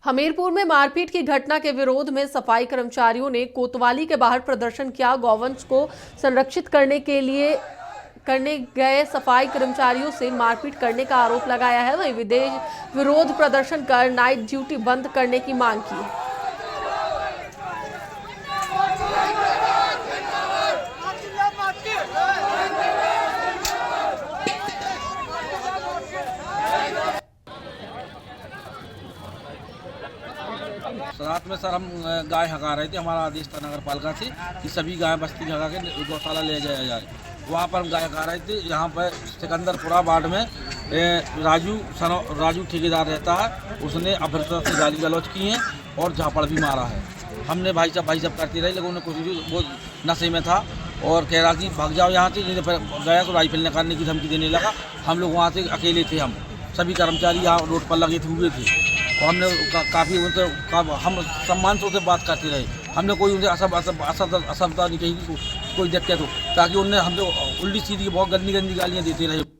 हमीरपुर में मारपीट की घटना के विरोध में सफाई कर्मचारियों ने कोतवाली के बाहर प्रदर्शन किया। गौवंश को संरक्षित करने गए सफाई कर्मचारियों से मारपीट करने का आरोप लगाया है। वहीं विरोध प्रदर्शन कर नाइट ड्यूटी बंद करने की मांग की है। रात में सर हम गाय हका रहे थे। हमारा आदेश था नगर पालिका से कि सभी गाय बस्ती में हका के गौशाला ले जाया जाए। वहाँ पर हम गाय हका रहे थे। यहाँ पर सिकंदरपुरा वार्ड में राजू ठेकेदार रहता है। उसने अभद्रता से गाली गलौज की है और झापड़ भी मारा है। हमने भाई साहब करते रहे, लेकिन उन्हें कुछ वो नशे में था और कह रहा कि भाग जाओ यहाँ से। नहीं तो गया तो राइफल निकालने की धमकी देने लगा। हम लोग वहाँ से अकेले थे। हम सभी कर्मचारी यहाँ रोड पर लगे हुए थे और हमने काफ़ी उनसे हम सम्मान से उनसे बात करते रहे। हमने कोई उनसे असभ्यता नहीं कही, कोई दिक्कत हो, ताकि उन्हें हमसे उल्टी सीधी बहुत गंदी गालियाँ देते रहे।